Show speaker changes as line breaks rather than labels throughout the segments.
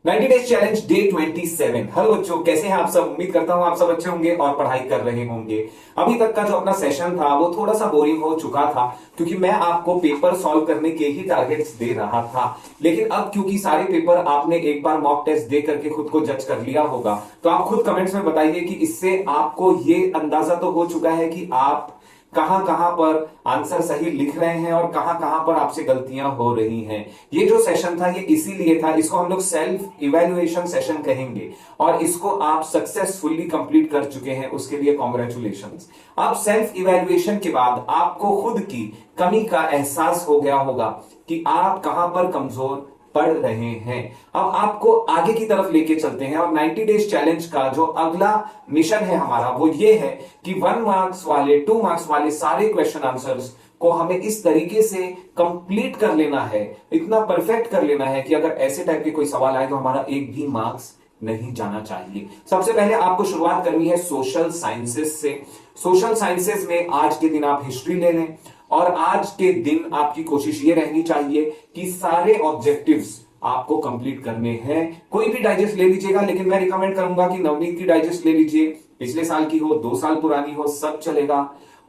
90 days challenge day 27। Hello बच्चों, कैसे हैं आप सब। उम्मीद करता हूं आप सब अच्छे होंगे और पढ़ाई कर रहे होंगे। अभी तक का जो अपना सेशन था वो थोड़ा सा बोरिंग हो चुका था, क्योंकि मैं आपको पेपर सॉल्व करने के ही टारगेट्स दे रहा था। लेकिन अब क्योंकि सारे पेपर आपने एक बार मॉक टेस्ट दे करके खुद को जज कर लिया होगा, तो आप खुद कमेंट्स में बताइए कि इससे आपको ये अंदाजा तो हो चुका है कि आप कहां कहां पर आंसर सही लिख रहे हैं और कहां कहां पर आपसे गलतियां हो रही हैं। ये जो सेशन था ये इसीलिए था, इसको हम लोग सेल्फ इवैल्यूएशन सेशन कहेंगे और इसको आप सक्सेसफुली कंप्लीट कर चुके हैं, उसके लिए कॉन्ग्रेचुलेशंस। अब सेल्फ इवैल्यूएशन के बाद आपको खुद की कमी का एहसास हो गया होगा कि आप कहां पर कमजोर पढ़ रहे हैं। अब आपको आगे की तरफ लेके चलते हैं और 90 डेज चैलेंज का जो अगला मिशन है हमारा वो ये है कि 1 मार्क्स वाले 2 मार्क्स वाले सारे क्वेश्चन आंसर्स को हमें इस तरीके से कंप्लीट कर लेना है, इतना परफेक्ट कर लेना है कि अगर ऐसे टाइप के कोई सवाल आए तो हमारा एक भी मार्क्स नहीं जाना चाहिए। सबसे पहले आपको शुरुआत करनी है सोशल साइंसेस से। सोशल साइंसेस में आज के दिन आप हिस्ट्री ले लें और आज के दिन आपकी कोशिश ये रहनी चाहिए कि सारे ऑब्जेक्टिव्स आपको कंप्लीट करने हैं। कोई भी डाइजेस्ट ले लीजिएगा, लेकिन मैं रिकमेंड करूंगा कि नवनीत की डाइजेस्ट ले लीजिए। पिछले साल की हो, 2 साल पुरानी हो, सब चलेगा।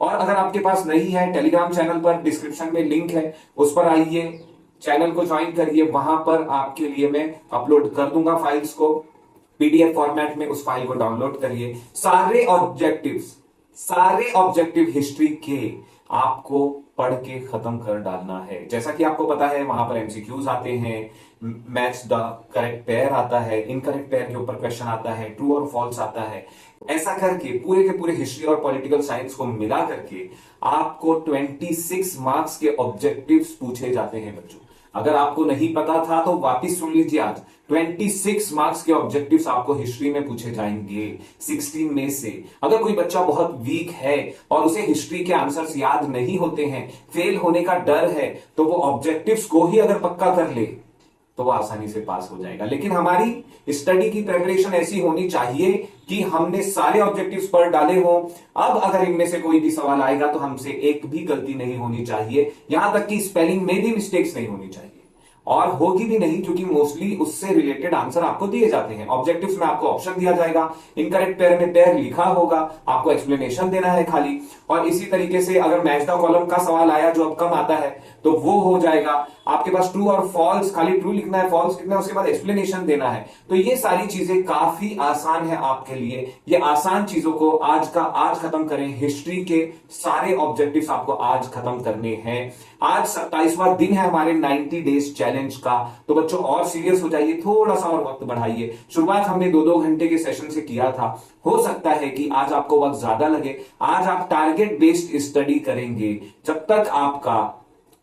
और अगर आपके पास नहीं है, टेलीग्राम चैनल पर डिस्क्रिप्शन में लिंक है, उस पर आइए, चैनल को ज्वाइन करिए। वहां पर आपके लिए मैं अपलोड कर दूंगा फाइल्स को पीडीएफ फॉर्मेट में, उस फाइल को डाउनलोड करिए। सारे ऑब्जेक्टिव हिस्ट्री के आपको पढ़ के खत्म कर डालना है। जैसा कि आपको पता है वहां पर एमसीक्यूज आते हैं, मैच द करेक्ट पेयर आता है, इनकरेक्ट पेयर के ऊपर क्वेश्चन आता है, ट्रू और फॉल्स आता है। ऐसा करके पूरे के पूरे हिस्ट्री और पॉलिटिकल साइंस को मिला करके आपको 26 मार्क्स के ऑब्जेक्टिव्स पूछे जाते हैं बच्चों। अगर आपको नहीं पता था तो वापिस सुन लीजिए, आज 26 मार्क्स के ऑब्जेक्टिव्स आपको हिस्ट्री में पूछे जाएंगे 16 में से। अगर कोई बच्चा बहुत वीक है और उसे हिस्ट्री के आंसर्स याद नहीं होते हैं, फेल होने का डर है, तो वो ऑब्जेक्टिव्स को ही अगर पक्का कर ले तो वो आसानी से पास हो जाएगा। लेकिन हमारी स्टडी की प्रिपरेशन ऐसी होनी चाहिए कि हमने सारे ऑब्जेक्टिव्स पढ़ डाले हों। अब अगर इनमें से कोई भी सवाल आएगा तो हमसे एक भी गलती नहीं होनी चाहिए, यहां तक कि स्पेलिंग में भी मिस्टेक्स नहीं होनी चाहिए, और होगी भी नहीं, क्योंकि मोस्टली उससे रिलेटेड आंसर आपको दिए जाते हैं। ऑब्जेक्टिव्स में आपको ऑप्शन दिया जाएगा, इनकरेक्ट पेयर में पेयर लिखा होगा, आपको एक्सप्लेनेशन देना है खाली। और इसी तरीके से अगर मैच द कॉलम का सवाल आया जो अब कम आता है तो वो हो जाएगा। आपके पास ट्रू और फॉल्स, खाली ट्रू लिखना है, फॉल्स लिखना है, उसके बाद एक्सप्लेनेशन देना है। तो ये सारी चीजें काफी आसान है आपके लिए। ये आसान चीजों को आज खत्म करें। हिस्ट्री के सारे ऑब्जेक्टिव्स आपको आज खत्म करने हैं। आज 27वां दिन है हमारे 90 डेज चैलेंज का, तो बच्चों और सीरियस हो जाइए, थोड़ा सा और वक्त बढ़ाइए। शुरुआत हमने 2-2 घंटे के सेशन से किया था, हो सकता है कि आज आपको वक्त ज्यादा लगे। आज आप टारगेट बेस्ड स्टडी करेंगे। जब तक आपका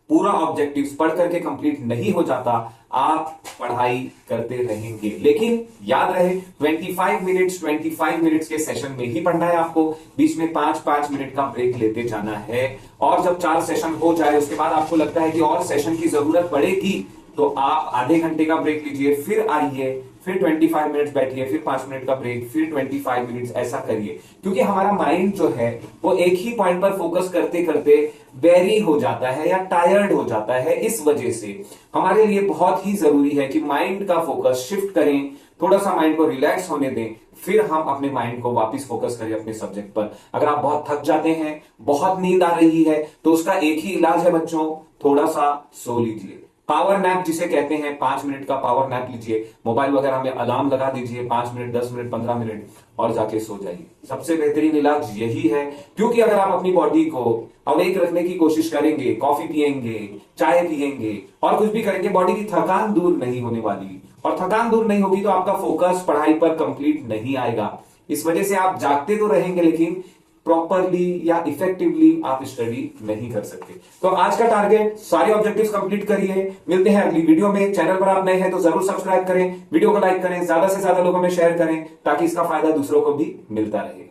पूरा ऑब्जेक्टिव्स पढ़ करके कंप्लीट नहीं हो जाता, आप पढ़ाई करते रहेंगे। लेकिन याद रहे 25 मिनट्स के सेशन में ही पढ़ना है आपको। बीच में 5-5 मिनट का ब्रेक लेते जाना है। और जब 4 सेशन हो जाए उसके बाद आपको लगता है कि और सेशन की जरूरत पड़ेगी, तो आप आधे घंटे का ब्रेक लीजिए, फिर आइए, फिर 25 मिनट्स बैठिए, फिर 5 मिनट का ब्रेक, फिर 25 मिनट्स, ऐसा करिए। क्योंकि हमारा माइंड जो है वो एक ही पॉइंट पर फोकस करते करते वेरी हो जाता है या टायर्ड हो जाता है। इस वजह से हमारे लिए बहुत ही जरूरी है कि माइंड का फोकस शिफ्ट करें, थोड़ा सा माइंड को रिलैक्स होने दें, फिर हम अपने माइंड को वापस फोकस करें अपने सब्जेक्ट पर। अगर आप बहुत थक जाते हैं, बहुत नींद आ रही है, तो उसका एक ही इलाज है बच्चों, थोड़ा सा सो लीजिए। पावर नैप जिसे कहते हैं, 5 मिनट का पावर नैप लीजिए। मोबाइल वगैरह में अलार्म लगा दीजिए, 5 मिनट, 10 मिनट, 15 मिनट, और जाके सो जाइए। सबसे बेहतरीन इलाज यही है। क्योंकि अगर आप अपनी बॉडी को अवेक रखने की कोशिश करेंगे, कॉफी पिएंगे, चाय पिएंगे और कुछ भी करेंगे, बॉडी की थकान दूर नहीं होने वाली, और थकान दूर नहीं होगी तो आपका फोकस पढ़ाई पर कंप्लीट नहीं आएगा। इस वजह से आप जागते तो रहेंगे, लेकिन प्रॉपरली या इफेक्टिवली आप स्टडी नहीं कर सकते। तो आज का टारगेट, सारे ऑब्जेक्टिव्स कंप्लीट करिए। मिलते हैं अगली वीडियो में। चैनल पर आप नए हैं तो जरूर सब्सक्राइब करें, वीडियो को लाइक करें, ज्यादा से ज्यादा लोगों में शेयर करें, ताकि इसका फायदा दूसरों को भी मिलता रहे।